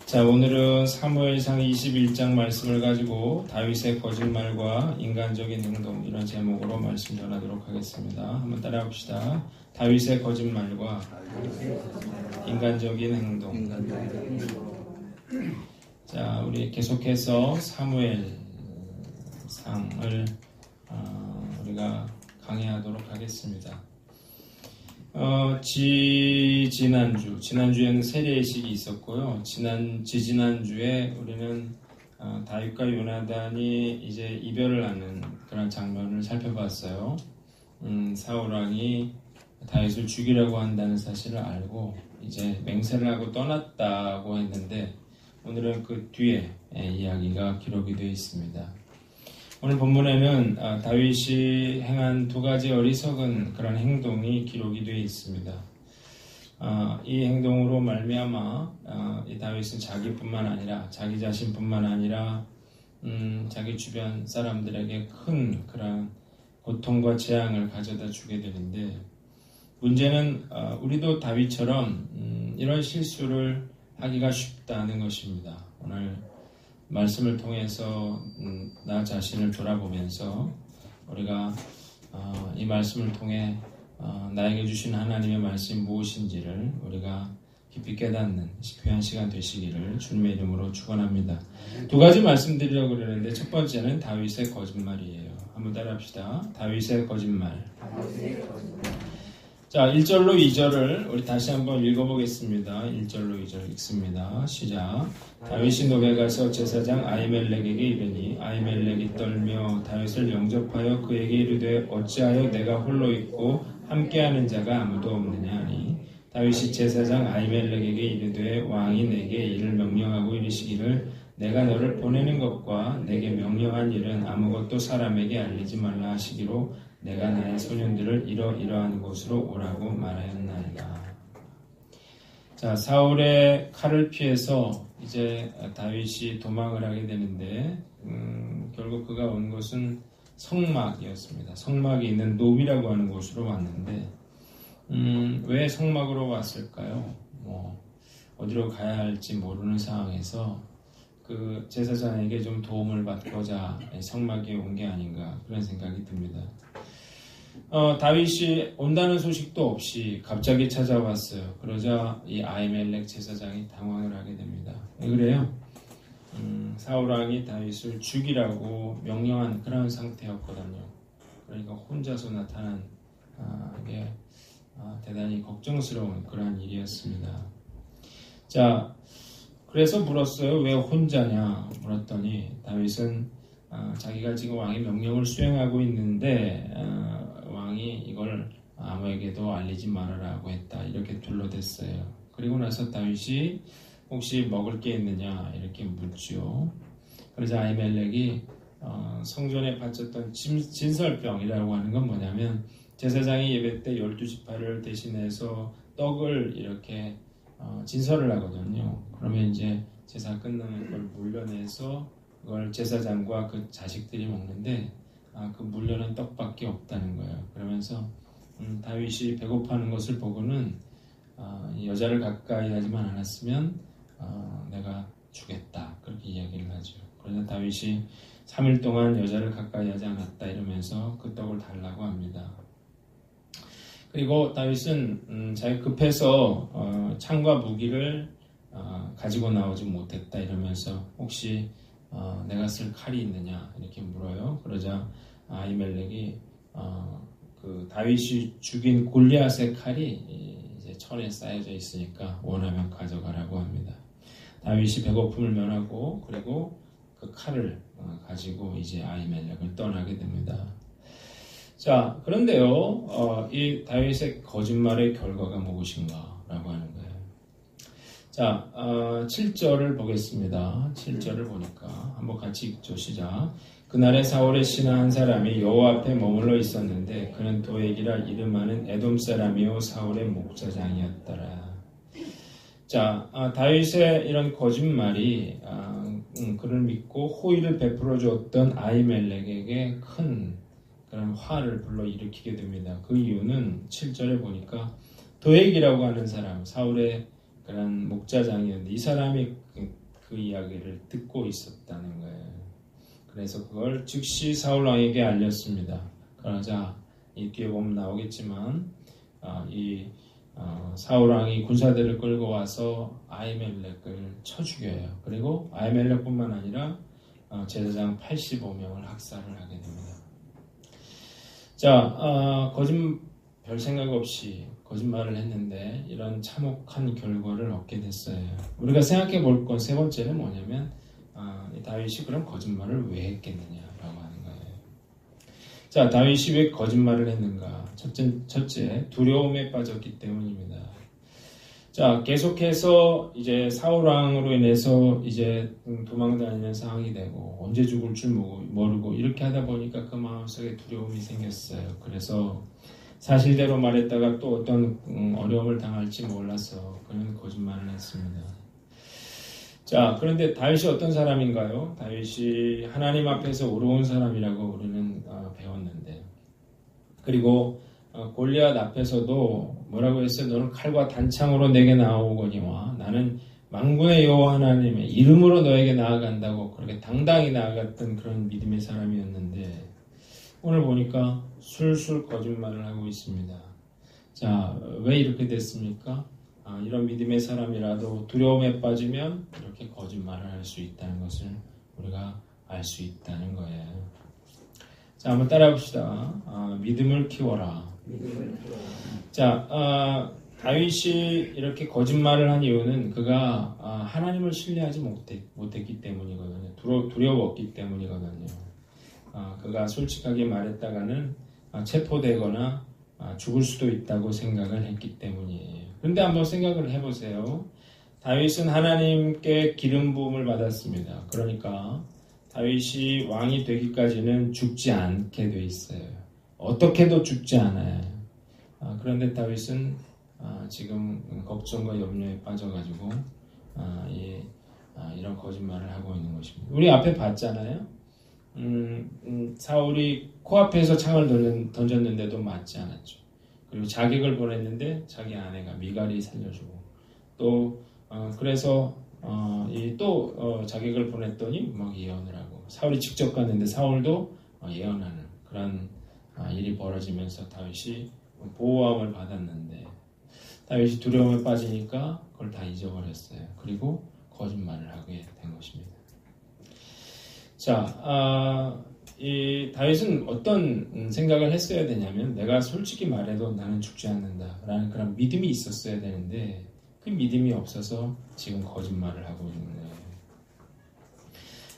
자, 오늘은 사무엘상 21장 말씀을 가지고 다윗의 거짓말과 인간적인 행동 이런 제목으로 말씀 전하도록 하겠습니다. 한번 따라해 봅시다. 다윗의 거짓말과 인간적인 행동. 자, 우리 계속해서 사무엘상을 우리가 강의하도록 하겠습니다. 지난주에는 세례의식이 있었고요. 지지난주에 우리는 다윗과 요나단이 이제 이별을 하는 그런 장면을 살펴봤어요. 사울 왕이 다윗을 죽이려고 한다는 사실을 알고 이제 맹세를 하고 떠났다고 했는데 오늘은 그 뒤에 이야기가 기록이 되어 있습니다. 오늘 본문에는 다윗이 행한 두 가지 어리석은 그런 행동이 기록이 되어 있습니다. 이 행동으로 말미암아 이 다윗은 자기 자신뿐만 아니라 자기 주변 사람들에게 큰 그런 고통과 재앙을 가져다 주게 되는데 문제는 우리도 다윗처럼 이런 실수를 하기가 쉽다는 것입니다. 오늘 말씀을 통해서 나 자신을 돌아보면서 우리가 이 말씀을 통해 나에게 주신 하나님의 말씀이 무엇인지를 우리가 깊이 깨닫는 귀한 시간 되시기를 주님의 이름으로 축원합니다. 두 가지 말씀드리려고 그러는데 첫 번째는 다윗의 거짓말이에요. 한번 따라합시다. 다윗의 거짓말. 자, 1절로 2절을 우리 다시 한번 읽어보겠습니다. 1절로 2절 읽습니다. 시작. 다윗이 노베 가서 제사장 아히멜렉에게 이르니 아히멜렉이 떨며 다윗을 영접하여 그에게 이르되 어찌하여 내가 홀로 있고 함께하는 자가 아무도 없느냐 하니 다윗이 제사장 아히멜렉에게 이르되 왕이 내게 이를 명령하고 이르시기를 내가 너를 보내는 것과 내게 명령한 일은 아무것도 사람에게 알리지 말라 하시기로 내가 나의 소년들을 이러이러한 곳으로 오라고 말하였나이다. 자, 사울의 칼을 피해서 이제 다윗이 도망을 하게 되는데 결국 그가 온 곳은 성막이었습니다. 성막이 있는 노비라고 하는 곳으로 왔는데 왜 성막으로 왔을까요? 어디로 가야 할지 모르는 상황에서 그 제사장에게 좀 도움을 받고자 성막에 온 게 아닌가 그런 생각이 듭니다. 다윗이 온다는 소식도 없이 갑자기 찾아왔어요. 그러자 이 아히멜렉 제사장이 당황을 하게 됩니다. 왜 그래요? 사울왕이 다윗을 죽이라고 명령한 그런 상태였거든요. 그러니까 혼자서 나타난 게 대단히 걱정스러운 그런 일이었습니다. 자, 그래서 물었어요. 왜 혼자냐 물었더니 다윗은 자기가 지금 왕의 명령을 수행하고 있는데 왕이 이걸 아무에게도 알리지 말아라고 했다. 이렇게 둘러댔어요. 그리고 나서 다윗이 혹시 먹을 게 있느냐 이렇게 묻죠. 그러자 아히멜렉이 성전에 바쳤던 진설병이라고 하는 건 뭐냐면 제사장이 예배 때 12지파를 대신해서 떡을 이렇게 진설을 하거든요. 그러면 이제 제사 끝나면 그걸 물려내서 그걸 제사장과 그 자식들이 먹는데 그 물려낸 떡밖에 없다는 거예요. 그러면서 다윗이 배고파하는 것을 보고는 여자를 가까이 하지만 않았으면 내가 주겠다 그렇게 이야기를 하죠. 그러자 다윗이 3일 동안 여자를 가까이 하지 않았다 이러면서 그 떡을 달라고 합니다. 그리고 다윗은 자기 급해서 창과 무기를 가지고 나오지 못했다 이러면서 혹시 내가 쓸 칼이 있느냐 이렇게 물어요. 그러자 아히멜렉이 그 다윗이 죽인 골리앗의 칼이 이제 천에 쌓여져 있으니까 원하면 가져가라고 합니다. 다윗이 배고픔을 면하고 그리고 그 칼을 가지고 이제 아히멜렉을 떠나게 됩니다. 자, 그런데요, 이 다윗의 거짓말의 결과가 무엇인가라고 하는 거예요. 자, 7절을 보겠습니다. 7절을 보니까 한번 같이 읽죠. 시작. 그날에 사울의 신하 한 사람이 여호와 앞에 머물러 있었는데 그는 도액이라 이름하는 에돔 사람이요 사울의 목자장이었더라. 자, 다윗의 이런 거짓말이 그를 믿고 호의를 베풀어 주었던 아히멜렉에게 큰 그런 화를 불러일으키게 됩니다. 그 이유는 7절에 보니까 도액이라고 하는 사람, 사울의 그런 목자장이었는데 이 사람이 그 이야기를 듣고 있었다는 거예요. 그래서 그걸 즉시 사울 왕에게 알렸습니다. 그러자 이 뒤에 보면 나오겠지만 사울 왕이 군사들을 끌고 와서 아히멜렉을 쳐 죽여요. 그리고 아히멜렉뿐만 아니라 제사장 85명을 학살을 하게 됩니다. 자, 별 생각 없이 거짓말을 했는데 이런 참혹한 결과를 얻게 됐어요. 우리가 생각해 볼 건 세 번째는 뭐냐면 다윗이 그런 거짓말을 왜 했겠느냐라고 하는 거예요. 자, 다윗이 왜 거짓말을 했는가? 첫째, 두려움에 빠졌기 때문입니다. 자, 계속해서 이제 사울 왕으로 인해서 이제 도망다니는 상황이 되고 언제 죽을 줄 모르고 이렇게 하다 보니까 그 마음속에 두려움이 생겼어요. 그래서 사실대로 말했다가 또 어떤 어려움을 당할지 몰라서 그는 거짓말을 했습니다. 자, 그런데 다윗이 어떤 사람인가요? 다윗이 하나님 앞에서 의로운 사람이라고 우리는 배웠는데, 그리고 골리앗 앞에서도 뭐라고 했어요? 너는 칼과 단창으로 내게 나오거니와 나는 만군의 여호와 하나님의 이름으로 너에게 나아간다고 그렇게 당당히 나아갔던 그런 믿음의 사람이었는데, 오늘 보니까 술술 거짓말을 하고 있습니다. 자, 왜 이렇게 됐습니까? 이런 믿음의 사람이라도 두려움에 빠지면 이렇게 거짓말을 할 수 있다는 것을 우리가 알 수 있다는 거예요. 자, 한번 따라해 봅시다. 믿음을 키워라. 자, 다윗이 이렇게 거짓말을 한 이유는 그가 하나님을 신뢰하지 못했기 때문이거든요. 두려웠기 때문이거든요. 그가 솔직하게 말했다가는 체포되거나 죽을 수도 있다고 생각을 했기 때문이에요. 그런데 한번 생각을 해보세요. 다윗은 하나님께 기름 부음을 받았습니다. 그러니까 다윗이 왕이 되기까지는 죽지 않게 돼 있어요. 어떻게도 죽지 않아요. 그런데 다윗은 지금 걱정과 염려에 빠져가지고 이런 거짓말을 하고 있는 것입니다. 우리 앞에 봤잖아요. 사울이 코앞에서 창을 던졌는데도 맞지 않았죠. 그리고 자객을 보냈는데 자기 아내가 미갈이 살려주고 또 그래서 자객을 보냈더니 막 예언을 하고 사울이 직접 갔는데 사울도 예언하는 그런 일이 벌어지면서 다윗이 보호함을 받았는데 다윗이 두려움에 빠지니까 그걸 다 잊어버렸어요. 그리고 거짓말을 하게 된 것입니다. 자, 이 다윗은 어떤 생각을 했어야 되냐면 내가 솔직히 말해도 나는 죽지 않는다라는 그런 믿음이 있었어야 되는데 그 믿음이 없어서 지금 거짓말을 하고 있는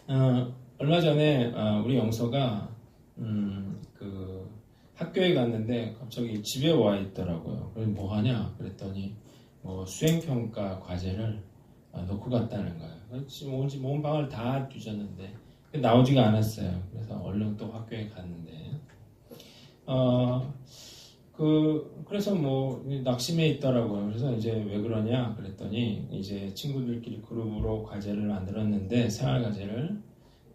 거예요. 얼마 전에 우리 영서가 그 학교에 갔는데 갑자기 집에 와 있더라고요. 그래서 뭐 하냐 그랬더니 뭐 수행평가 과제를 놓고 갔다는 거예요. 지금 온 방을 다 뒤졌는데 나오지가 않았어요. 그래서 얼른 또 학교에 갔는데 그래서 뭐 낙심해 있더라고요. 그래서 이제 왜 그러냐 그랬더니 이제 친구들끼리 그룹으로 과제를 만들었는데 생활 과제를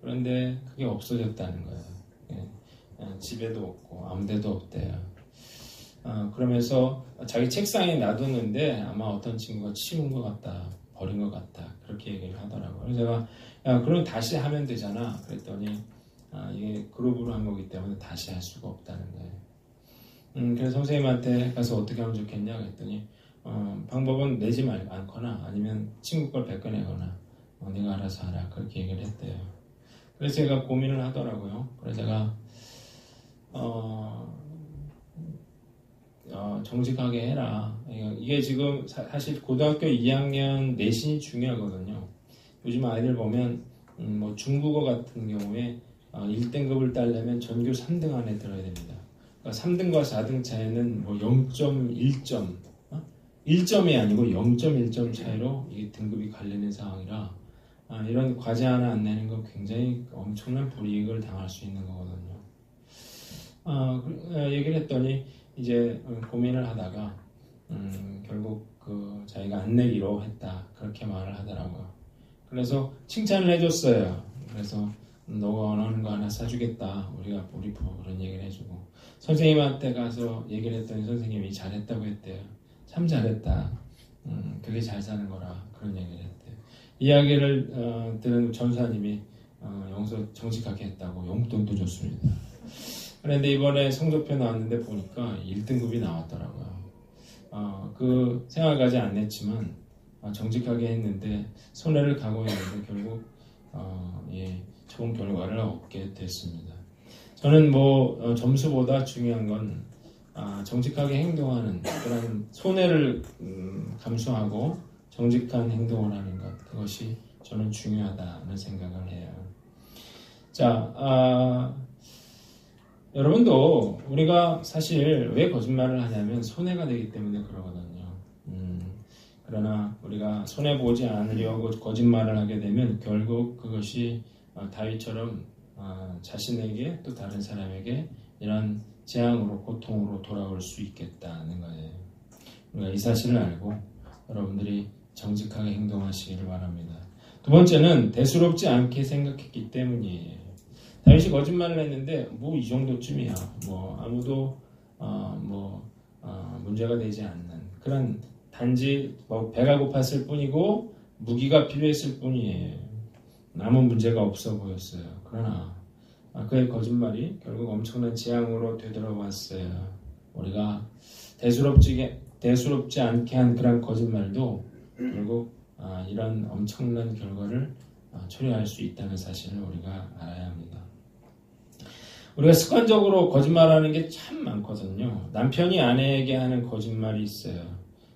그런데 그게 없어졌다는 거예요. 집에도 없고 아무 데도 없대요. 그러면서 자기 책상에 놔뒀는데 아마 어떤 친구가 치운 것 같다, 버린 것 같다 그렇게 얘기를 하더라고요. 그래서 제가 그럼 다시 하면 되잖아 그랬더니 이게 그룹으로 한 거기 때문에 다시 할 수가 없다는 거예요. 그래서 선생님한테 가서 어떻게 하면 좋겠냐 그랬더니 방법은 내지 않거나 아니면 친구 걸 뺏겨내거나 네가 알아서 하라 그렇게 얘기를 했대요. 그래서 제가 고민을 하더라고요. 그래서 제가 정직하게 해라. 이게 지금 사실 고등학교 2학년 내신이 중요하거든요. 요즘 아이들 보면 뭐 중국어 같은 경우에 1등급을 따려면 전교 3등 안에 들어야 됩니다. 그러니까 3등과 4등 차이는 뭐 0.1점 1점이 아니고 0.1점 차이로 이게 등급이 갈리는 상황이라 이런 과제 하나 안 내는 건 굉장히 엄청난 불이익을 당할 수 있는 거거든요. 얘기를 했더니 이제 고민을 하다가 결국 자기가 안 내기로 했다 그렇게 말을 하더라고요. 그래서 칭찬을 해줬어요. 그래서 너가 원하는 거 하나 사주겠다. 우리 부부 그런 얘기를 해주고 선생님한테 가서 얘기를 했더니 선생님이 잘했다고 했대요. 참 잘했다. 그게 잘 사는 거라 그런 얘기를 했대요. 이야기를 들은 전사님이 여기서 정직하게 했다고 용돈도 줬습니다. 그런데 이번에 성적표 나왔는데 보니까 1등급이 나왔더라고요. 그 생활까지 안 냈지만 정직하게 했는데 손해를 가고 있는데 결국 좋은 결과를 얻게 됐습니다. 저는 점수보다 중요한 건 정직하게 행동하는 그런 손해를 감수하고 정직한 행동을 하는 것, 그것이 저는 중요하다는 생각을 해요. 자, 여러분도 우리가 사실 왜 거짓말을 하냐면 손해가 되기 때문에 그러거든요. 그러나 우리가 손해보지 않으려고 거짓말을 하게 되면 결국 그것이 다윗처럼 자신에게 또 다른 사람에게 이런 재앙으로 고통으로 돌아올 수 있겠다는 거예요. 우리가 이 사실을 알고 여러분들이 정직하게 행동하시기를 바랍니다. 두 번째는 대수롭지 않게 생각했기 때문이에요. 다윗이 거짓말을 했는데 이 정도쯤이야. 아무도 문제가 되지 않는 그런 단지 배가 고팠을 뿐이고 무기가 필요했을 뿐이에요. 아무 문제가 없어 보였어요. 그러나 그의 거짓말이 결국 엄청난 재앙으로 되돌아왔어요. 우리가 대수롭지 않게 한 그런 거짓말도 결국 이런 엄청난 결과를 초래할 수 있다는 사실을 우리가 알아야 합니다. 우리가 습관적으로 거짓말하는 게 참 많거든요. 남편이 아내에게 하는 거짓말이 있어요.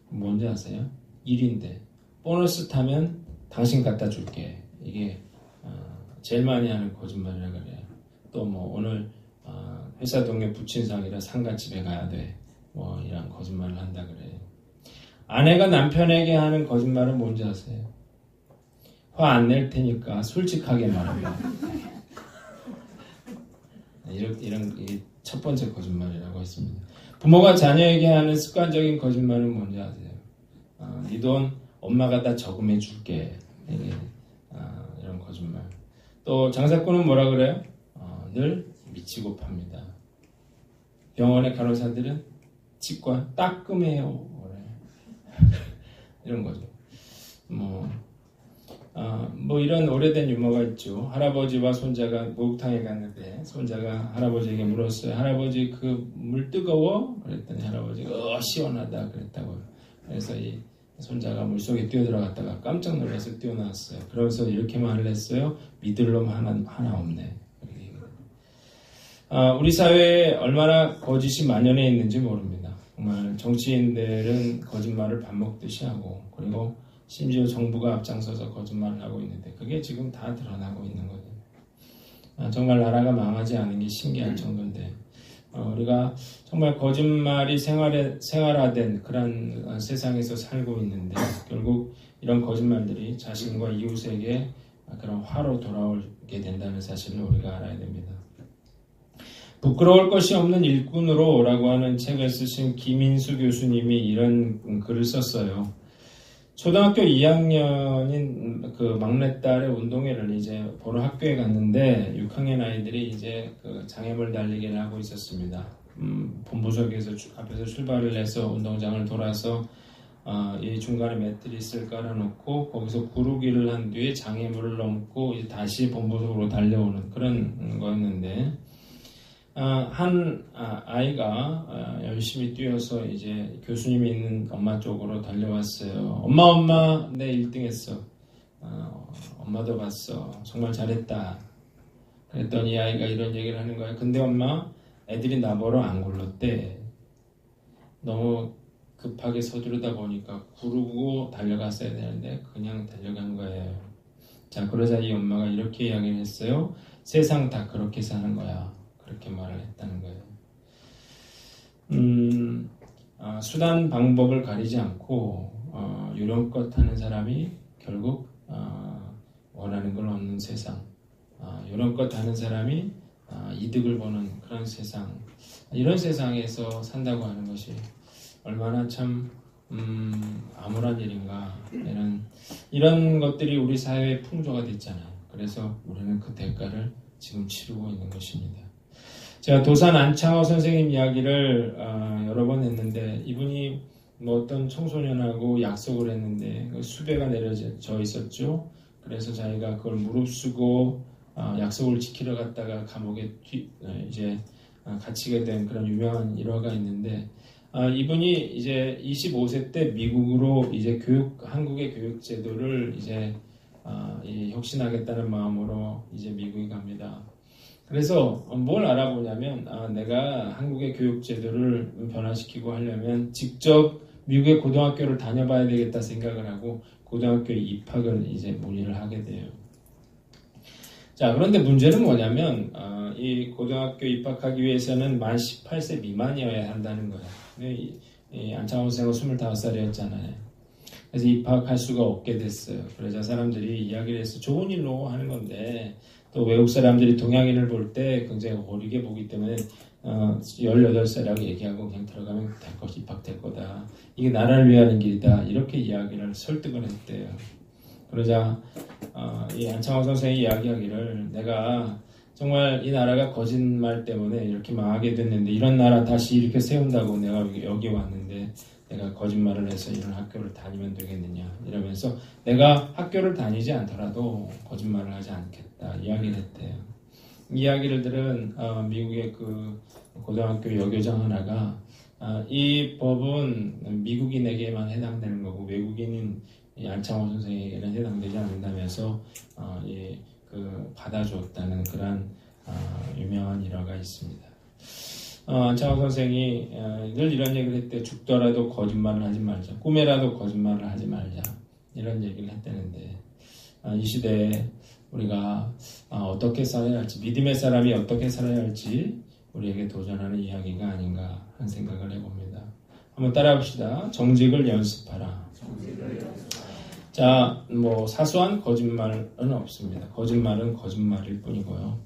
뭔지 아세요? 일인데 보너스 타면 당신 갖다 줄게. 이게 제일 많이 하는 거짓말이라 그래요. 또 오늘 회사 동료 부친상이라 상가집에 가야 돼. 이런 거짓말을 한다 그래요. 아내가 남편에게 하는 거짓말은 뭔지 아세요? 화 안 낼 테니까 솔직하게 말해봐. 이게 첫 번째 거짓말이라고 했습니다. 부모가 자녀에게 하는 습관적인 거짓말은 뭔지 아세요? 네 돈 엄마가 다 저금해 줄게. 이런 거짓말. 또 장사꾼은 뭐라 그래요? 늘 미치고 팝니다. 병원의 간호사들은 치과 따끔해요. 이런 거죠. 이런 오래된 유머가 있죠. 할아버지와 손자가 목욕탕에 갔는데 손자가 할아버지에게 물었어요. 할아버지 그 물 뜨거워? 그랬더니 할아버지가 시원하다 그랬다고요. 그래서 이 손자가 물속에 뛰어들어갔다가 깜짝 놀라서 뛰어나왔어요. 그래서 이렇게 말을 했어요. 믿을 놈 하나 없네. 우리 사회에 얼마나 거짓이 만연해 있는지 모릅니다. 정말 정치인들은 거짓말을 밥 먹듯이 하고 그리고 심지어 정부가 앞장서서 거짓말을 하고 있는데 그게 지금 다 드러나고 있는 거죠. 정말 나라가 망하지 않은 게 신기할 정도인데 우리가 정말 거짓말이 생활화된 그런 세상에서 살고 있는데 결국 이런 거짓말들이 자신과 이웃에게 그런 화로 돌아오게 된다는 사실을 우리가 알아야 됩니다. 부끄러울 것이 없는 일꾼으로 라고 하는 책을 쓰신 김인수 교수님이 이런 글을 썼어요. 초등학교 2학년인 그 막내딸의 운동회를 이제 보러 학교에 갔는데 6학년 아이들이 이제 그 장애물 달리기를 하고 있었습니다. 본부석에서 앞에서 출발을 해서 운동장을 돌아서 이 중간에 매트리스를 깔아놓고 거기서 구르기를 한 뒤에 장애물을 넘고 이제 다시 본부석으로 달려오는 그런 거였는데 한 아이가 열심히 뛰어서 이제 교수님이 있는 엄마 쪽으로 달려왔어요. 엄마 내 1등 했어. 엄마도 봤어. 정말 잘했다. 그랬더니 이 아이가 이런 얘기를 하는 거예요. 근데 엄마 애들이 나보러 안 굴렀대. 너무 급하게 서두르다 보니까 구르고 달려갔어야 되는데 그냥 달려간 거예요. 자, 그러자 이 엄마가 이렇게 이야기를 했어요. 세상 다 그렇게 사는 거야. 그렇게 말을 했다는 거예요. 수단 방법을 가리지 않고 요령껏 하는 사람이 결국 원하는 걸 얻는 세상, 요령껏 하는 사람이 이득을 보는 그런 세상, 이런 세상에서 산다고 하는 것이 얼마나 참 암울한 일인가. 이런 것들이 우리 사회의 풍조가 됐잖아요. 그래서 우리는 그 대가를 지금 치르고 있는 것입니다. 제가 도산 안창호 선생님 이야기를 여러 번 했는데 이분이 뭐 어떤 청소년하고 약속을 했는데 수배가 내려져 있었죠. 그래서 자기가 그걸 무릅쓰고 약속을 지키러 갔다가 감옥에 이제 갇히게 된 그런 유명한 일화가 있는데, 이분이 이제 25세 때 미국으로 이제 한국의 교육 제도를 이제 혁신하겠다는 마음으로 이제 미국에 갑니다. 그래서 뭘 알아보냐면, 내가 한국의 교육 제도를 변화시키고 하려면 직접 미국의 고등학교를 다녀봐야 되겠다 생각을 하고 고등학교 입학을 이제 문의를 하게 돼요. 자, 그런데 문제는 뭐냐면, 이 고등학교 입학하기 위해서는 만 18세 미만이어야 한다는 거예요. 이 안창호 선생은 25살이었잖아요. 그래서 입학할 수가 없게 됐어요. 그러자 사람들이 이야기를 해서 좋은 일로 하는 건데, 또 외국 사람들이 동양인을 볼 때 굉장히 어리게 보기 때문에 18살이라고 얘기하고 그냥 들어가면 될 것, 입학될 거다. 이게 나라를 위하는 길이다. 이렇게 이야기를 설득을 했대요. 그러자 이 안창호 선생이 이야기하기를, 내가 정말 이 나라가 거짓말 때문에 이렇게 망하게 됐는데 이런 나라 다시 이렇게 세운다고 내가 여기 왔는데 내가 거짓말을 해서 이런 학교를 다니면 되겠느냐 이러면서 내가 학교를 다니지 않더라도 거짓말을 하지 않겠다 이야기를 했대요. 이 이야기를 들은 미국의 그 고등학교 여교장 하나가 이 법은 미국인에게만 해당되는 거고 외국인인 안창호 선생에게는 해당되지 않는다면서 받아주었다는 그런 유명한 일화가 있습니다. 안창호 선생이 늘 이런 얘기를 했대. 죽더라도 거짓말을 하지 말자. 꿈에라도 거짓말을 하지 말자. 이런 얘기를 했다는데, 이 시대에 우리가 어떻게 살아야 할지, 믿음의 사람이 어떻게 살아야 할지 우리에게 도전하는 이야기가 아닌가 하는 생각을 해봅니다. 한번 따라합시다. 정직을 연습하라. 자, 뭐 사소한 거짓말은 없습니다. 거짓말은 거짓말일 뿐이고요.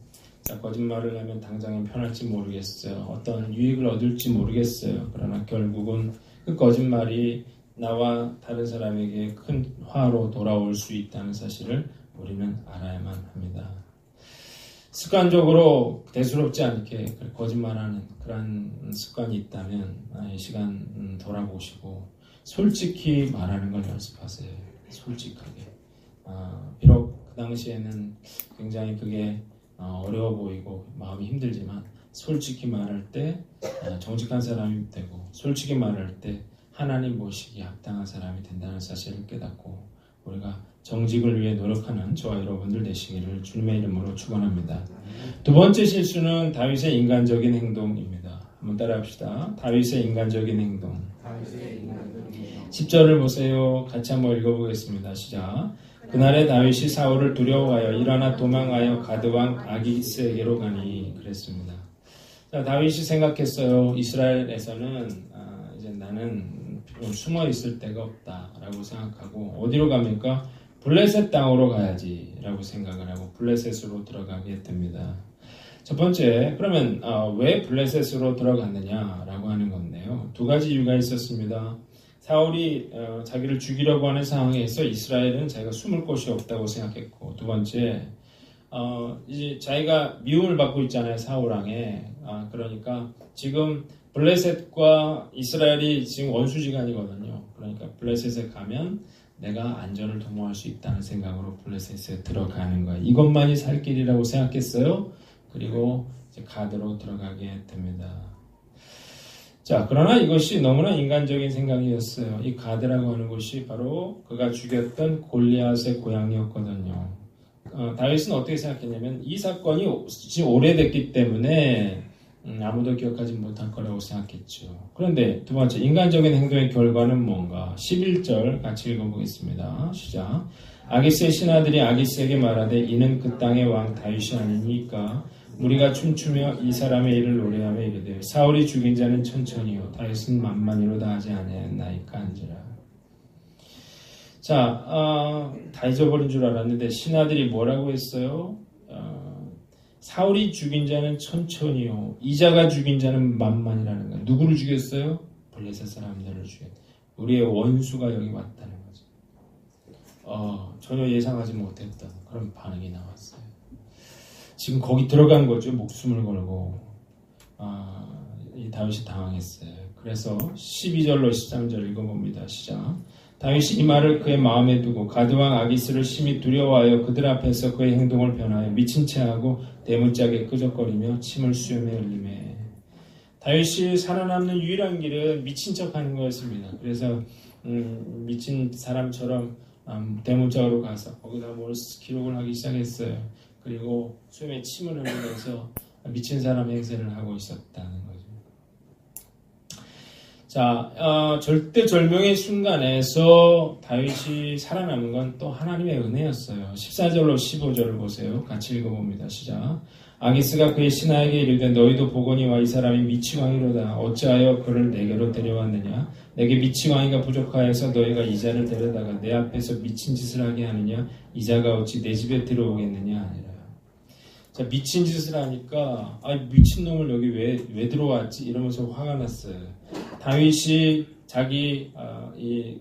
자, 거짓말을 하면 당장은 편할지 모르겠어요. 어떤 유익을 얻을지 모르겠어요. 그러나 결국은 그 거짓말이 나와 다른 사람에게 큰 화로 돌아올 수 있다는 사실을 우리는 알아야만 합니다. 습관적으로 대수롭지 않게 거짓말하는 그런 습관이 있다면 이 시간 돌아보시고 솔직히 말하는 걸 연습하세요. 솔직하게. 비록 그 당시에는 굉장히 그게 어려워 보이고 마음이 힘들지만 솔직히 말할 때 정직한 사람이 되고 솔직히 말할 때 하나님 보시기에 합당한 사람이 된다는 사실을 깨닫고 우리가 정직을 위해 노력하는 저와 여러분들 되시기를 주님의 이름으로 축원합니다. 두 번째 실수는 다윗의 인간적인 행동입니다. 한번 따라합시다. 다윗의 인간적인 행동. 10절을 보세요. 같이 한번 읽어보겠습니다. 시작. 그날에 다윗이 사울을 두려워하여 일어나 도망하여 가드왕 아기스에게로 가니 그랬습니다. 자, 다윗이 생각했어요. 이스라엘에서는 이제 나는 숨어 있을 데가 없다라고 생각하고 어디로 갑니까? 블레셋 땅으로 가야지라고 생각을 하고 블레셋으로 들어가게 됩니다. 첫 번째, 그러면 왜 블레셋으로 들어갔느냐라고 하는 건데요. 두 가지 이유가 있었습니다. 사울이 자기를 죽이려고 하는 상황에서 이스라엘은 자기가 숨을 곳이 없다고 생각했고, 두 번째, 이제 자기가 미움을 받고 있잖아요, 사울왕에. 그러니까 지금 블레셋과 이스라엘이 지금 원수지간이거든요. 그러니까 블레셋에 가면 내가 안전을 도모할 수 있다는 생각으로 블레셋에 들어가는 거예요. 이것만이 살 길이라고 생각했어요. 그리고 이제 가드로 들어가게 됩니다. 자, 그러나 이것이 너무나 인간적인 생각이었어요. 이 가드라고 하는 곳이 바로 그가 죽였던 골리앗의 고향이었거든요. 다윗은 어떻게 생각했냐면 이 사건이 지금 오래됐기 때문에 아무도 기억하지 못할 거라고 생각했죠. 그런데 두 번째, 인간적인 행동의 결과는 뭔가? 11절 같이 읽어보겠습니다. 시작. 아기스의 신하들이 아기스에게 말하되 이는 그 땅의 왕 다윗이 아니니까 우리가 춤추며 이 사람의 일을 노래하며 이르되 사울이 죽인 자는 천천히요 다윗은 만만히로 다 하지 아니하였나이까 한지라. 자, 다 잊어버린 줄 알았는데 신하들이 뭐라고 했어요? 사울이 죽인 자는 천천히요 이자가 죽인 자는 만만이라는 거예요. 누구를 죽였어요? 블레셋 사람들을 죽였어요. 우리의 원수가 여기 왔다는 거죠. 전혀 예상하지 못했던 그런 반응이 나왔어요. 지금 거기 들어간 거죠. 목숨을 걸고 이 다윗이 당황했어요. 그래서 12절로 13절 읽어봅니다. 시작. 다윗이 이 말을 그의 마음에 두고 가드왕 아기스를 심히 두려워하여 그들 앞에서 그의 행동을 변하여 미친 체하고 대문짝에 끄적거리며 침을 수염에 흘리매. 다윗이 살아남는 유일한 길은 미친 척하는 거였습니다. 그래서 미친 사람처럼 대문짝으로 가서 거기다 뭘 기록을 하기 시작했어요. 그리고 수염에 침을 흘리면서 미친 사람 행세를 하고 있었다는 거죠. 자, 절대절명의 순간에서 다윗이 살아남은 건 또 하나님의 은혜였어요. 14절로 15절을 보세요. 같이 읽어봅니다. 시작. 아기스가 그의 신하에게 이르되 너희도 보거니와 이 사람이 미치광이로다. 어찌하여 그를 내게로 데려왔느냐? 내게 미치광이가 부족하여서 너희가 이자를 데려다가 내 앞에서 미친 짓을 하게 하느냐? 이자가 어찌 내 집에 들어오겠느냐 아니라. 자, 미친 짓을 하니까 미친놈을 여기 왜 들어왔지? 이러면서 화가 났어요. 다윗이 자기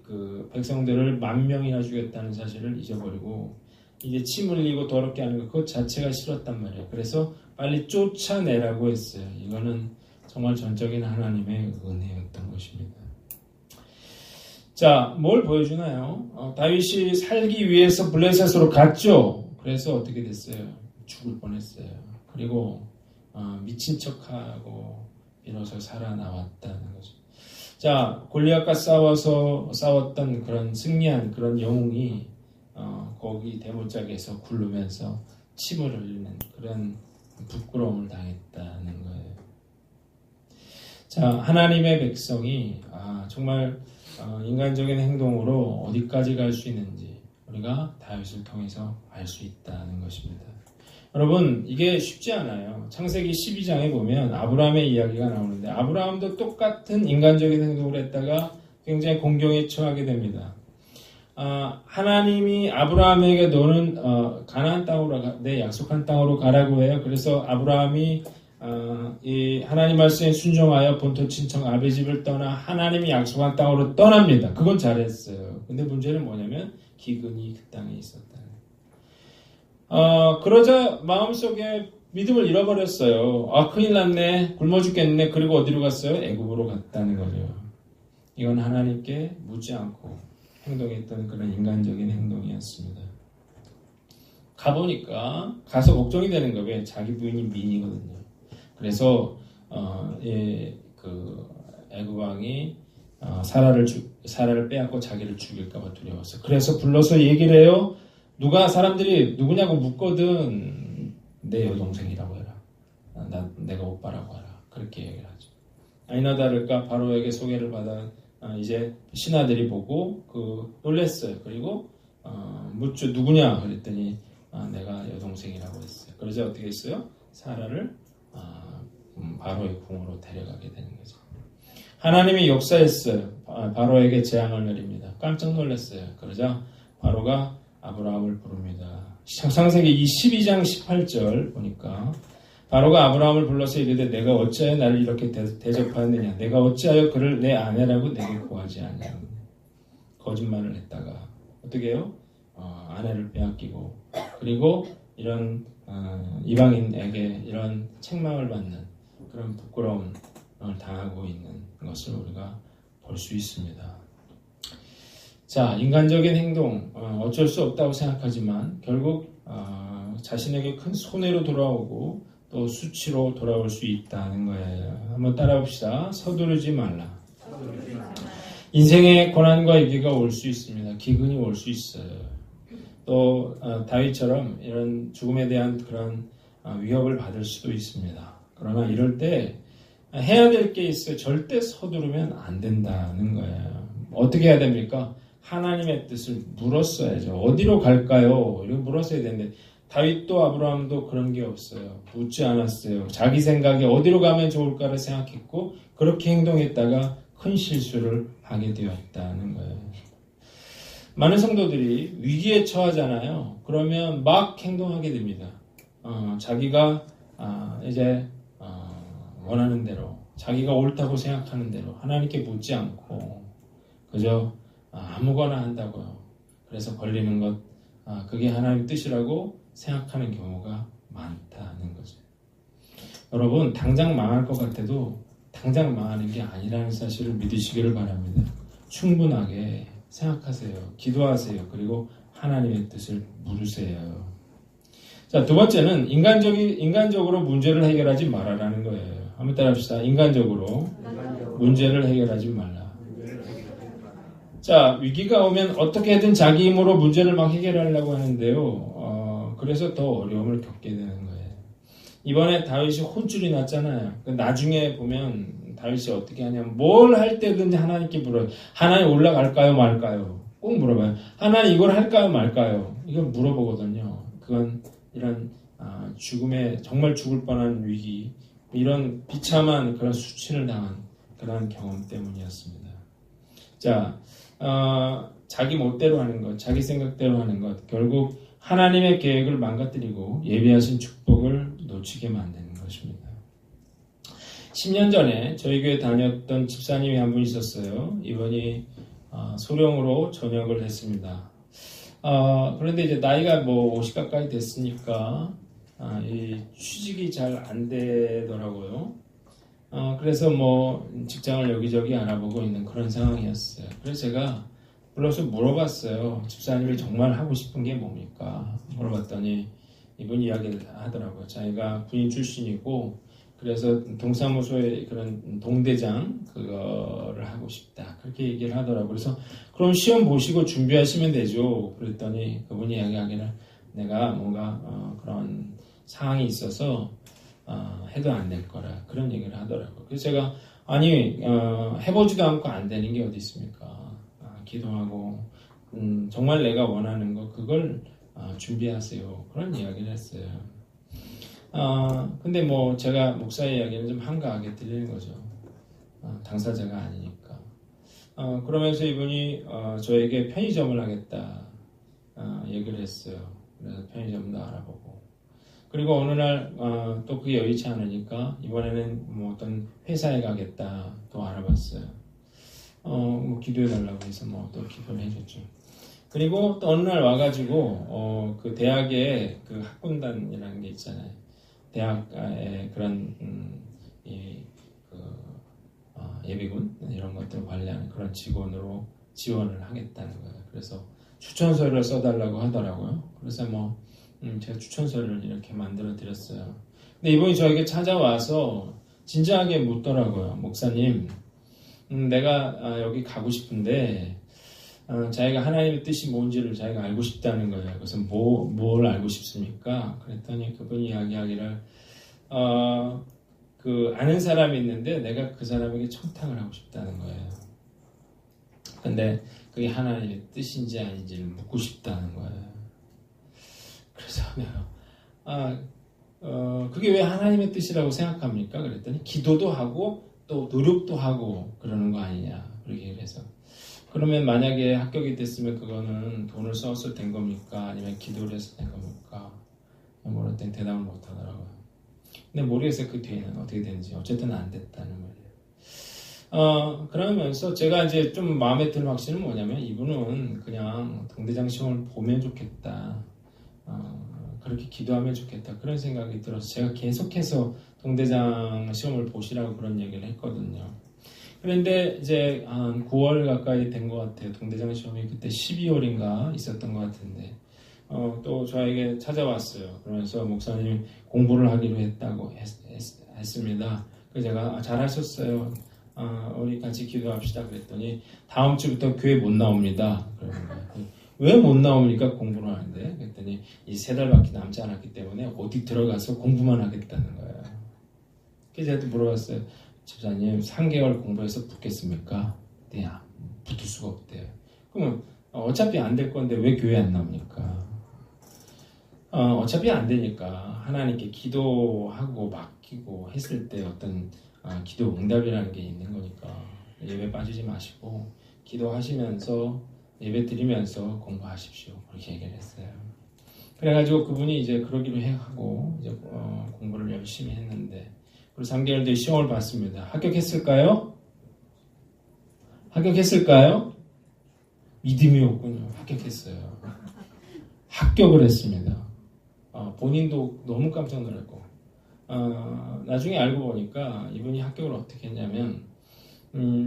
그 백성들을 10,000명이나 죽였다는 사실을 잊어버리고 이제 침 흘리고 더럽게 하는 것 그것 자체가 싫었단 말이에요. 그래서 빨리 쫓아내라고 했어요. 이거는 정말 전적인 하나님의 은혜였던 것입니다. 자, 뭘 보여주나요? 다윗이 살기 위해서 블레셋으로 갔죠. 그래서 어떻게 됐어요? 죽을 뻔했어요. 그리고 미친 척하고 비로소 살아나왔다는 거죠. 자, 골리앗과 싸웠던 그런 승리한 그런 영웅이 거기 대문짝에서 굴르면서 침을 흘리는 그런 부끄러움을 당했다는 거예요. 자, 하나님의 백성이 정말 인간적인 행동으로 어디까지 갈 수 있는지 우리가 다윗을 통해서 알 수 있다는 것입니다. 여러분, 이게 쉽지 않아요. 창세기 12장에 보면 아브라함의 이야기가 나오는데 아브라함도 똑같은 인간적인 행동을 했다가 굉장히 공경에 처하게 됩니다. 하나님이 아브라함에게 너는 가나안 땅으로 내 약속한 땅으로 가라고 해요. 그래서 아브라함이 이 하나님 말씀에 순종하여 본토 친척 아베 집을 떠나 하나님이 약속한 땅으로 떠납니다. 그건 잘했어요. 근데 문제는 뭐냐면 기근이 그 땅에 있었다. 그러자 마음속에 믿음을 잃어버렸어요. 큰일 났네. 굶어 죽겠네. 그리고 어디로 갔어요? 애굽으로 갔다는 거죠. 이건 하나님께 묻지 않고 행동했던 그런 인간적인 행동이었습니다. 가보니까 가서 걱정이 되는 거예요. 왜? 자기 부인이 미인이거든요. 그래서 그 애굽 왕이 사라를 빼앗고 자기를 죽일까봐 두려웠어요. 그래서 불러서 얘기를 해요. 사람들이 누구냐고 묻거든 내 여동생이라고 해라. 내가 오빠라고 하라. 그렇게 얘기를 하죠. 아니나 다를까 바로에게 소개를 받아 이제 신하들이 보고 놀랬어요. 그리고 묻죠. 누구냐 그랬더니 내가 여동생이라고 했어요. 그러자 어떻게 했어요? 사라를 바로의 궁으로 데려가게 되는 거죠. 하나님이 역사했어요. 바로에게 재앙을 내립니다. 깜짝 놀랐어요. 그러자 바로가 아브라함을 부릅니다. 창세기 12장 18절 보니까 바로가 아브라함을 불러서 이르되 내가 어찌하여 나를 이렇게 대접하였느냐? 내가 어찌하여 그를 내 아내라고 내게 구하지 않냐? 거짓말을 했다가 어떻게 해요? 아내를 빼앗기고 그리고 이런 이방인에게 이런 책망을 받는 그런 부끄러움을 당하고 있는 것을 우리가 볼 수 있습니다. 자, 인간적인 행동 어쩔 수 없다고 생각하지만 결국 자신에게 큰 손해로 돌아오고 또 수치로 돌아올 수 있다는 거예요. 한번 따라봅시다. 서두르지 말라. 인생의 고난과 위기가 올 수 있습니다. 기근이 올 수 있어요. 또 다윗처럼 이런 죽음에 대한 그런 위협을 받을 수도 있습니다. 그러나 이럴 때 해야 될 게 있어요. 절대 서두르면 안 된다는 거예요. 어떻게 해야 됩니까? 하나님의 뜻을 물었어야죠. 어디로 갈까요? 이렇게 물었어야 되는데 다윗도 아브라함도 그런 게 없어요. 묻지 않았어요. 자기 생각에 어디로 가면 좋을까를 생각했고 그렇게 행동했다가 큰 실수를 하게 되었다는 거예요. 많은 성도들이 위기에 처하잖아요. 그러면 막 행동하게 됩니다. 자기가 이제 원하는 대로 자기가 옳다고 생각하는 대로 하나님께 묻지 않고 그저 아무거나 한다고요. 그래서 걸리는 것 그게 하나님 뜻이라고 생각하는 경우가 많다는 거죠. 여러분 당장 망할 것 같아도 당장 망하는 게 아니라는 사실을 믿으시기를 바랍니다. 충분하게 생각하세요. 기도하세요. 그리고 하나님의 뜻을 물으세요. 자, 두 번째는 인간적으로 문제를 해결하지 말아라는 거예요. 한번 따라합시다. 인간적으로 문제를 해결하지 말라. 자, 위기가 오면 어떻게든 자기 힘으로 문제를 막 해결하려고 하는데요. 그래서 더 어려움을 겪게 되는 거예요. 이번에 다윗이 혼쭐이 났잖아요. 나중에 보면 다윗이 어떻게 하냐면 뭘 할 때든지 하나님께 물어요. 하나님 올라갈까요 말까요? 꼭 물어봐요. 하나님 이걸 할까요 말까요? 이걸 물어보거든요. 그건 이런 죽음에 정말 죽을 뻔한 위기, 이런 비참한 그런 수치를 당한 그런 경험 때문이었습니다. 자, 자기 멋대로 하는 것, 자기 생각대로 하는 것, 결국 하나님의 계획을 망가뜨리고 예비하신 축복을 놓치게 만드는 것입니다. 10년 전에 저희 교회 다녔던 집사님이 한 분 있었어요. 이분이 소령으로 전역을 했습니다. 그런데 이제 나이가 50 가까이 됐으니까 이 취직이 잘 안 되더라고요. 그래서 직장을 여기저기 알아보고 있는 그런 상황이었어요. 그래서 제가 불러서 물어봤어요. 집사님이 정말 하고 싶은 게 뭡니까? 물어봤더니 이분 이야기를 하더라고요. 자기가 군인 출신이고 그래서 동사무소의 그런 동대장 그거를 하고 싶다. 그렇게 얘기를 하더라고요. 그래서 그럼 시험 보시고 준비하시면 되죠. 그랬더니 그분이 이야기하기를 내가 뭔가 그런 상황이 있어서 해도 안 될 거라 그런 얘기를 하더라고요. 그래서 제가 아니 해보지도 않고 안 되는 게 어디 있습니까? 기도하고 정말 내가 원하는 거 그걸 준비하세요. 그런 이야기를 했어요. 근데 제가 목사의 이야기는 좀 한가하게 들리는 거죠. 당사자가 아니니까. 그러면서 이분이 저에게 편의점을 하겠다 얘기를 했어요. 그래서 편의점도 알아보고. 그리고 어느 날 또 그게 여의치 않으니까 이번에는 어떤 회사에 가겠다 또 알아봤어요. 기도해달라고 해서 또 기도를 해줬죠. 그리고 또 어느 날 와가지고 그 대학에 그 학군단이라는 게 있잖아요. 대학의 그런 예비군 이런 것들을 관리하는 그런 직원으로 지원을 하겠다는 거예요. 그래서 추천서를 써달라고 하더라고요. 그래서 제가 추천서를 이렇게 만들어 드렸어요. 근데 이분이 저에게 찾아와서 진지하게 묻더라고요. 목사님, 내가 여기 가고 싶은데 자기가 하나님의 뜻이 뭔지를 자기가 알고 싶다는 거예요. 그래서 뭘 알고 싶습니까? 그랬더니 그분이 이야기하기를 그 아는 사람이 있는데 내가 그 사람에게 청탁을 하고 싶다는 거예요. 근데 그게 하나님의 뜻인지 아닌지를 묻고 싶다는 거예요. 그래서 내가 그게 왜 하나님의 뜻이라고 생각합니까? 그랬더니 기도도 하고 또 노력도 하고 그러는 거 아니냐 그렇게 얘기해서 그러면 만약에 합격이 됐으면 그거는 돈을 써서 된 겁니까? 아니면 기도를 해서 된 겁니까? 물었더니 대답을 못 하더라고요. 근데 모르겠어요. 그 뒤에는 어떻게 되는지. 어쨌든 안 됐다는 말이에요. 그러면서 제가 이제 좀 마음에 드는 확신은 뭐냐면 이분은 그냥 동대장 시험을 보면 좋겠다. 그렇게 기도하면 좋겠다. 그런 생각이 들어서 제가 계속해서 동대장 시험을 보시라고 그런 얘기를 했거든요. 그런데 이제 한 9월 가까이 된 것 같아요. 동대장 시험이 그때 12월인가 있었던 것 같은데 또 저에게 찾아왔어요. 그러면서 목사님 공부를 하기로 했다고 했습니다. 그래서 제가 잘하셨어요. 우리 같이 기도합시다. 그랬더니 다음 주부터 교회 못 나옵니다. 그러는 거예요. 왜 못 나옵니까? 공부를 하는데. 그랬더니 이 3달밖에 남지 않았기 때문에 어디 들어가서 공부만 하겠다는 거예요. 그래서 제가 또 물어봤어요. 집사님 3개월 공부해서 붙겠습니까? 네, 붙을 수가 없대요. 그러면 어차피 안 될 건데 왜 교회 안 나옵니까? 어차피 안 되니까 하나님께 기도하고 맡기고 했을 때 어떤 기도 응답이라는 게 있는 거니까 예배 빠지지 마시고 기도하시면서 예배 드리면서 공부하십시오. 그렇게 얘기를 했어요. 그래가지고 그분이 이제 그러기로 하고 이제 공부를 열심히 했는데 그리고 3개월 뒤에 시험을 봤습니다. 합격했을까요? 합격했을까요? 믿음이 없군요. 합격했어요. 합격을 했습니다. 본인도 너무 깜짝 놀랐고 나중에 알고 보니까 이분이 합격을 어떻게 했냐면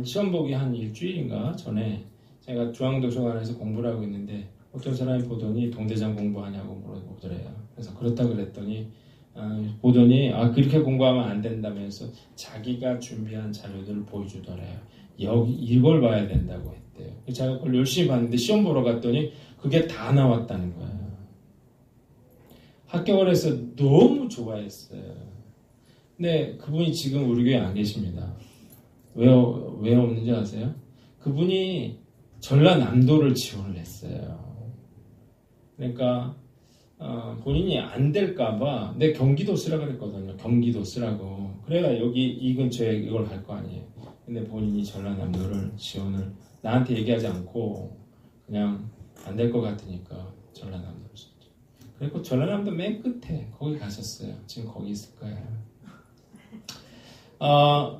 시험 보기 한 일주일인가 전에 제가 중앙도서관에서 공부를 하고 있는데 어떤 사람이 보더니 동대장 공부하냐고 물어보더래요. 그래서 그렇다 그랬더니 보더니 그렇게 공부하면 안 된다면서 자기가 준비한 자료들을 보여주더래요. 이걸 봐야 된다고 했대요. 제가 그걸 열심히 봤는데 시험 보러 갔더니 그게 다 나왔다는 거예요. 합격을 해서 너무 좋아했어요. 근데 그분이 지금 우리 교회 안 계십니다. 왜 없는지 아세요? 그분이 전라남도를 지원을 했어요. 그러니까 본인이 안 될까봐 내 경기도 쓰라 그랬거든요. 경기도 쓰라고. 그래야 여기 이 근처에 이걸 갈 거 아니에요. 근데 본인이 전라남도를 지원을 나한테 얘기하지 않고 그냥 안 될 것 같으니까 전라남도를 썼죠. 그리고 전라남도 맨 끝에 거기 가셨어요. 지금 거기 있을 거예요.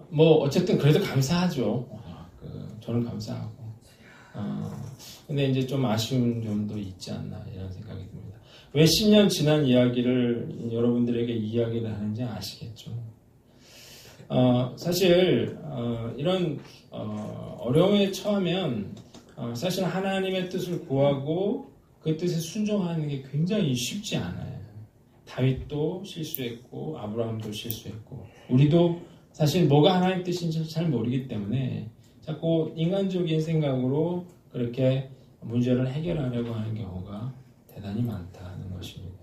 뭐 어쨌든 그래도 감사하죠. 저는 감사하고. 근데 이제 좀 아쉬운 점도 있지 않나 이런 생각이 듭니다. 왜 10년 지난 이야기를 여러분들에게 이야기를 하는지 아시겠죠? 사실 이런 어려움에 처하면 사실 하나님의 뜻을 구하고 그 뜻에 순종하는 게 굉장히 쉽지 않아요. 다윗도 실수했고 아브라함도 실수했고 우리도 사실 뭐가 하나님 뜻인지 잘 모르기 때문에 자꾸 인간적인 생각으로 그렇게 문제를 해결하려고 하는 경우가 대단히 많다는 것입니다.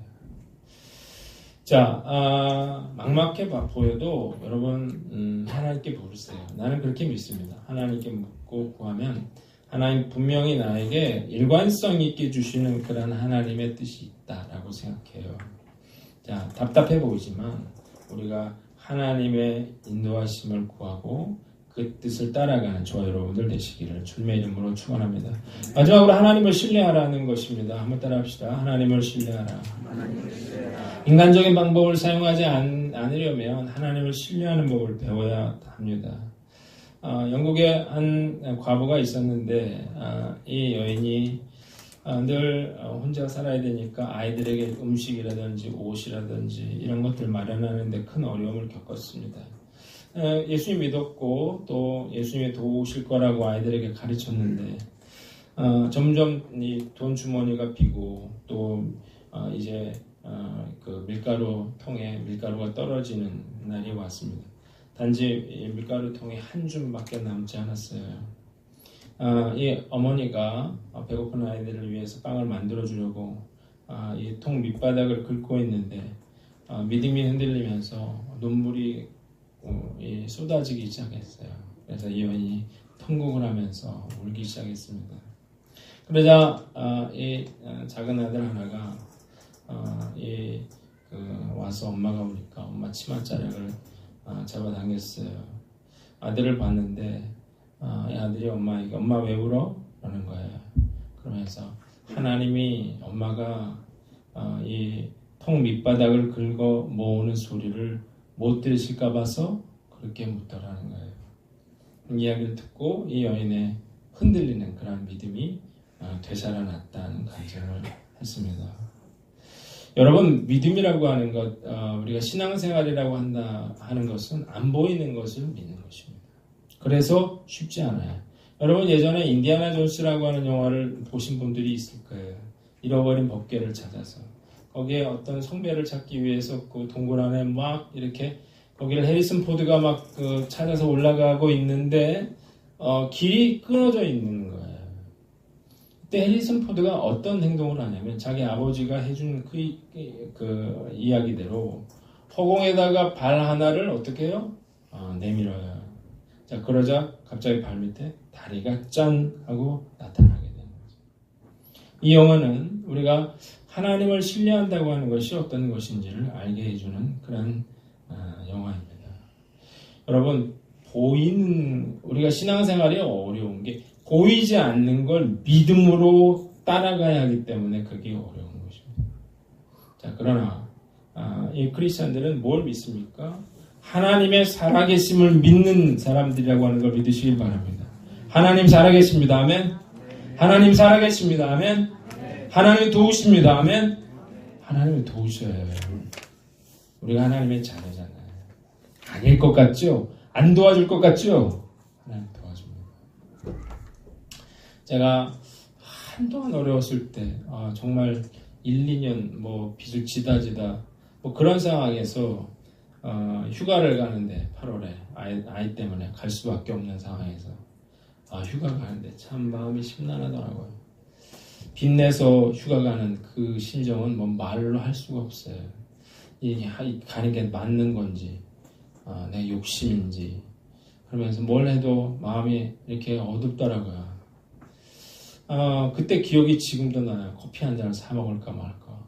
자, 막막해 보여도 여러분 하나님께 물으세요. 나는 그렇게 믿습니다. 하나님께 묻고 구하면 하나님 분명히 나에게 일관성 있게 주시는 그런 하나님의 뜻이 있다라고 생각해요. 자, 답답해 보이지만 우리가 하나님의 인도하심을 구하고 그 뜻을 따라가는 저와 여러분들 되시기를 주님의 이름으로 축원합니다. 마지막으로 하나님을 신뢰하라는 것입니다. 한번 따라합시다. 하나님을 신뢰하라. 인간적인 방법을 사용하지 않으려면 하나님을 신뢰하는 법을 배워야 합니다. 영국에 한 과부가 있었는데 이 여인이 늘 혼자 살아야 되니까 아이들에게 음식이라든지 옷이라든지 이런 것들 마련하는데 큰 어려움을 겪었습니다. 예수님 믿었고 또 예수님이 도우실 거라고 아이들에게 가르쳤는데 점점 이 돈 주머니가 비고 또 이제 그 밀가루 통에 밀가루가 떨어지는 날이 왔습니다. 단지 밀가루 통에 한 줌밖에 남지 않았어요. 이 어머니가 배고픈 아이들을 위해서 빵을 만들어 주려고 이 통 밑바닥을 긁고 있는데 믿음이 흔들리면서 눈물이 쏟아지기 시작했어요. 그래서 이 여인이 통곡을 하면서 울기 시작했습니다. 그러자 이 작은 아들 하나가 와서 엄마가 오니까 엄마 치맛자락을 잡아당겼어요. 아들을 봤는데 이 아들이 엄마에게 엄마 왜 울어? 라는 거예요. 그러면서 하나님이 엄마가 이 통 밑바닥을 긁어 모으는 소리를 못 들으실까 봐서 그렇게 묻더라는 거예요. 이야기를 듣고 이 여인의 흔들리는 그런 믿음이 되살아났다는 간증을 했습니다. 여러분 믿음이라고 하는 것 우리가 신앙생활이라고 하는 것은 안 보이는 것을 믿는 것입니다. 그래서 쉽지 않아요. 여러분 예전에 인디아나 존스라고 하는 영화를 보신 분들이 있을 거예요. 잃어버린 법궤를 찾아서 거기에 어떤 성배를 찾기 위해서 그 동굴 안에 막 이렇게 거기를 해리슨 포드가 막 찾아서 올라가고 있는데 길이 끊어져 있는 거예요. 그때 해리슨 포드가 어떤 행동을 하냐면 자기 아버지가 해준 그 이야기대로 허공에다가 발 하나를 어떻게 해요? 내밀어요. 자, 그러자 갑자기 발 밑에 다리가 짠 하고 나타나게 되는 거죠. 이 영화는 우리가 하나님을 신뢰한다고 하는 것이 어떤 것인지를 알게 해주는 그런 영화입니다. 여러분 우리가 신앙생활이 어려운 게 보이지 않는 걸 믿음으로 따라가야 하기 때문에 그게 어려운 것입니다. 자, 그러나 이 크리스천들은 뭘 믿습니까? 하나님의 살아계심을 믿는 사람들이라고 하는 걸 믿으시길 바랍니다. 하나님 살아계십니다. 아멘. 하나님 살아계십니다. 아멘. 하나님 도우십니다. 아멘. 하나님이 도우셔야 해요. 우리가 하나님의 자녀잖아요. 아닐 것 같죠? 안 도와줄 것 같죠? 하나님 도와줍니다. 제가 한동안 어려웠을 때 정말 1, 2년 뭐 빚을 지다 뭐 그런 상황에서 휴가를 가는데 8월에 아이 때문에 갈 수밖에 없는 상황에서 휴가 가는데 참 마음이 심란하더라고요. 빚내서 휴가 가는 그 심정은 뭐 말로 할 수가 없어요. 이게 가는 게 맞는 건지 내 욕심인지 그러면서 뭘 해도 마음이 이렇게 어둡더라고요. 그때 기억이 지금도 나요. 커피 한 잔을 사 먹을까 말까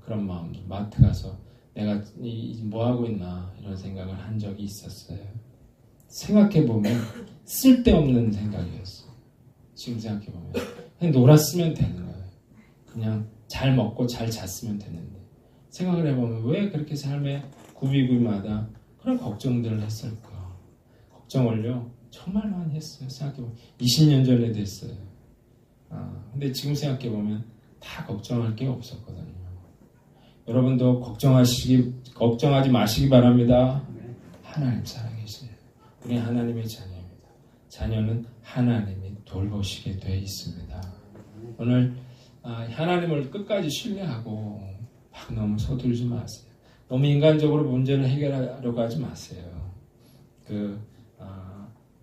그런 마음도 마트 가서 내가 뭐 하고 있나 이런 생각을 한 적이 있었어요. 생각해보면 쓸데없는 생각이었어요. 지금 생각해보면 그냥 놀았으면 되는 거예요. 그냥 잘 먹고 잘 잤으면 되는데 생각을 해보면 왜 그렇게 삶의 구비구비마다 그런 걱정들을 했을까. 걱정을요 정말 많이 했어요. 생각해보면 20년 전에도 했어요. 근데 지금 생각해보면 다 걱정할 게 없었거든요. 여러분도 걱정하지 마시기 바랍니다. 하나님 살아계세요. 우리 하나님의 자녀입니다. 자녀는 하나님이 돌보시게 되어 있습니다. 오늘 하나님을 끝까지 신뢰하고 막 너무 서두르지 마세요. 너무 인간적으로 문제를 해결하려고 하지 마세요.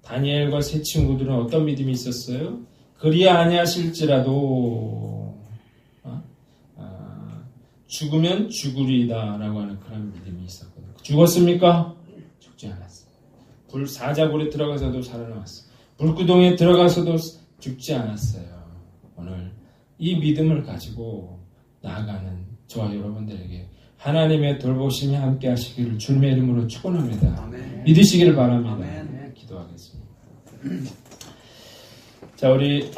다니엘과 세 친구들은 어떤 믿음이 있었어요? 그리야 아니하실지라도 죽으면 죽으리다 라고 하는 그런 믿음이 있었거든요. 죽었습니까? 죽지 않았어요. 사자굴에 들어가서도 살아남았어요. 불구덩이에 들어가서도 죽지 않았어요. 오늘 이 믿음을 가지고 나아가는 저와 여러분들에게 하나님의 돌보심이 함께 하시기를 주님의 이름으로 축원합니다. 아멘. 믿으시기를 바랍니다. 아멘. 기도하겠습니다. 자, 우리